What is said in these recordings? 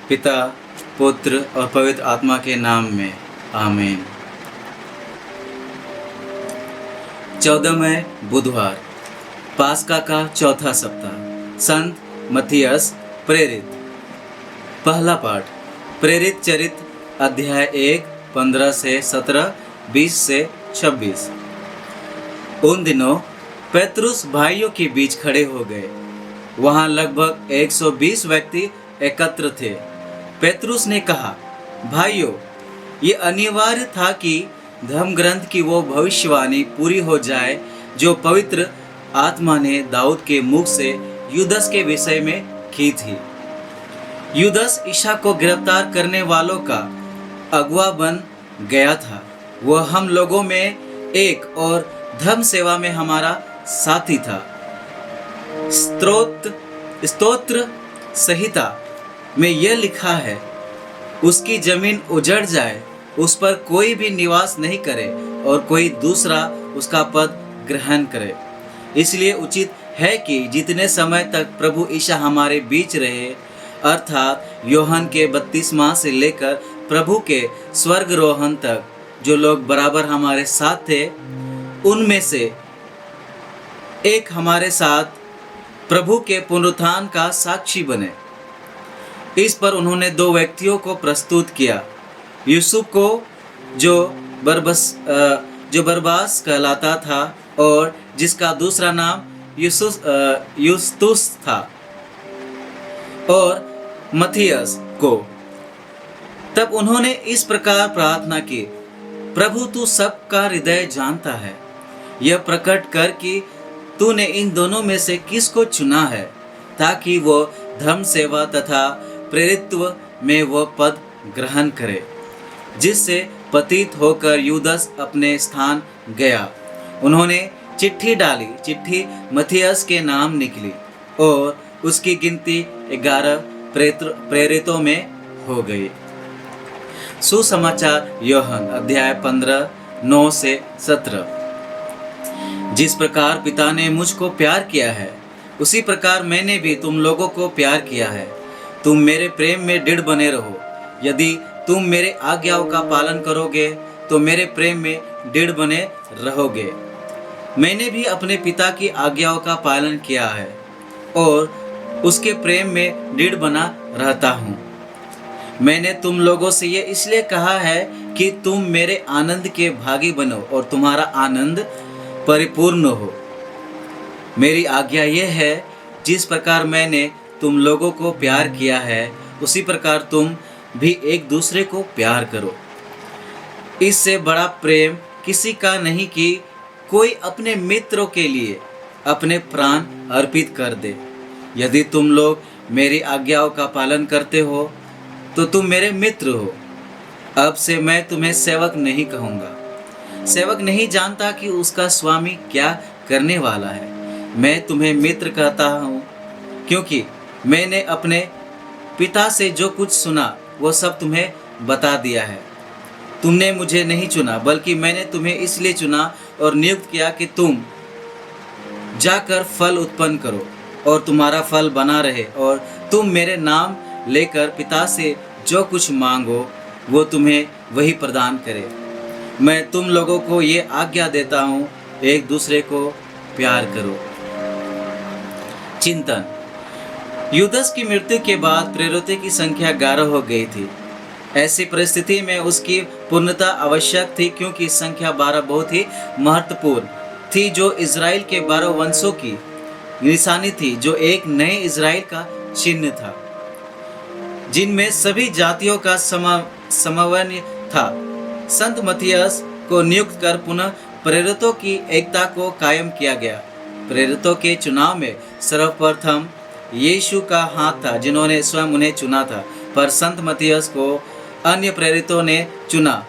पिता, पुत्र और पवित्र आत्मा के नाम में आमीन। 14वें बुधवार, पास्का का चौथा सप्ताह। संत मथियस प्रेरित। पहला पाठ, प्रेरित चरित्र अध्याय 1 15 से 17, 20 से 26। उन दिनों पेतरुस भाइयों के बीच खड़े हो गए। वहां लगभग 120 व्यक्ति एकत्र थे। पेतरुस ने कहा, भाइयों, ये अनिवार्य था कि धर्म ग्रंथ की वो भविष्यवाणी पूरी हो जाए जो पवित्र आत्मा ने दाऊद के मुख से यूदस के विषय में की थी। यूदस ईसा को गिरफ्तार करने वालों का अगुवा बन गया था। वह हम लोगों में एक और धर्म सेवा में हमारा साथी था। स्तोत्र संहिता में यह लिखा है, उसकी जमीन उजड़ जाए, उस पर कोई भी निवास नहीं करे और कोई दूसरा उसका पद ग्रहण करे। इसलिए उचित है कि जितने समय तक प्रभु ईसा हमारे बीच रहे, अर्थात यूहन्ना के बपतिस्मा से लेकर प्रभु के स्वर्गरोहण तक, जो लोग बराबर हमारे साथ थे, उनमें से एक हमारे साथ प्रभु के पुनरुत्थान का साक्षी बने। इस पर उन्होंने 2 व्यक्तियों को प्रस्तुत किया, यूसुफ को जो बरबास कहलाता था और जिसका दूसरा नाम यूस्तुस था, और मथियस को। तब उन्होंने इस प्रकार प्रार्थना की, प्रभु तू सबका हृदय जानता है, यह प्रकट कर कि तूने इन दोनों में से किसको चुना है, ताकि वो धर्म सेवा तथा प्रेरित्व में वह पद ग्रहण करे जिससे पतित होकर यूदस अपने स्थान गया। उन्होंने चिट्ठी डाली। चिट्ठी मथियस के नाम निकली और उसकी गिनती 11 प्रेरितों में हो गई। सुसमाचार यूहन्ना अध्याय 15 9 से 17। जिस प्रकार पिता ने मुझको प्यार किया है, उसी प्रकार मैंने भी तुम लोगों को प्यार किया है। तुम मेरे प्रेम में दृढ़ बने रहो। यदि तुम मेरे आज्ञाओं का पालन करोगे तो मेरे प्रेम में दृढ़ बने रहोगे। मैंने भी अपने पिता की आज्ञाओं का पालन किया है और उसके प्रेम में दृढ़ बना रहता हूँ। मैंने तुम लोगों से ये इसलिए कहा है कि तुम मेरे आनंद के भागी बनो और तुम्हारा आनंद परिपूर्ण हो। मेरी आज्ञा यह है, जिस प्रकार मैंने तुम लोगों को प्यार किया है, उसी प्रकार तुम भी एक दूसरे को प्यार करो। इससे बड़ा प्रेम किसी का नहीं कि कोई अपने मित्रों के लिए अपने प्राण अर्पित कर दे। यदि तुम लोग मेरी आज्ञाओं का पालन करते हो तो तुम मेरे मित्र हो। अब से मैं तुम्हें सेवक नहीं कहूँगा। सेवक नहीं जानता कि उसका स्वामी क्या करने वाला है। मैं तुम्हें मित्र कहता हूँ, क्योंकि मैंने अपने पिता से जो कुछ सुना वो सब तुम्हें बता दिया है। तुमने मुझे नहीं चुना, बल्कि मैंने तुम्हें इसलिए चुना और नियुक्त किया कि तुम जाकर फल उत्पन्न करो और तुम्हारा फल बना रहे, और तुम मेरे नाम लेकर पिता से जो कुछ मांगो वो तुम्हें वही प्रदान करे। मैं तुम लोगों को ये आज्ञा देता हूँ, एक दूसरे को प्यार करो। चिंतन। यूदस की मृत्यु के बाद प्रेरितों की संख्या 11 हो गई थी। ऐसी परिस्थिति में उसकी पूर्णता आवश्यक थी, क्योंकि संख्या 12 बहुत ही महत्वपूर्ण थी, जो इज़राइल के 12 वंशों की निशानी थी, जो एक नए इज़राइल का चिन्ह था, जिनमें सभी जातियों का समन्वय था। संत मथियस को नियुक्त कर पुनः प्रेरितों की एकता को कायम किया गया। प्रेरितों के चुनाव में सर्वप्रथम यीशु का हाथ था, जिन्होंने स्वयं उन्हें चुना था, पर संत मथियस को अन्य प्रेरितों ने चुना।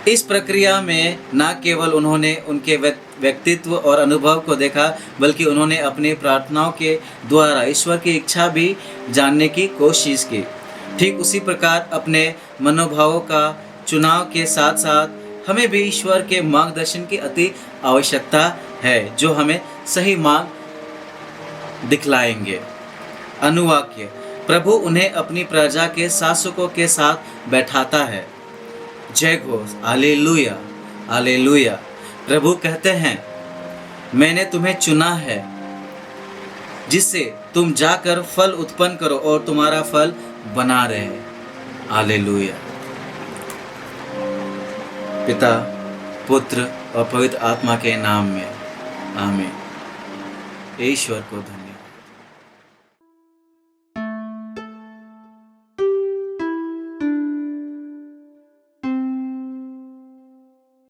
इस प्रक्रिया में न केवल उन्होंने उनके व्यक्तित्व और अनुभव को देखा, बल्कि उन्होंने अपनी प्रार्थनाओं के द्वारा ईश्वर की इच्छा भी जानने की कोशिश की। ठीक उसी प्रकार अपने मनोभावों का चुनाव के साथ साथ हमें भी ईश्वर के मार्गदर्शन की अति आवश्यकता है, जो हमें सही मार्ग दिखलाएंगे। अनुवाक्य, प्रभु उन्हें अपनी प्रजा के शासकों के साथ बैठाता है। जय घोष, हालेलुया हालेलुया। प्रभु कहते हैं, मैंने तुम्हें चुना है जिससे तुम जाकर फल उत्पन्न करो और तुम्हारा फल बना रहे। हालेलुया। पिता, पुत्र और पवित्र आत्मा के नाम में आमीन। ईश्वर को धन्यवाद।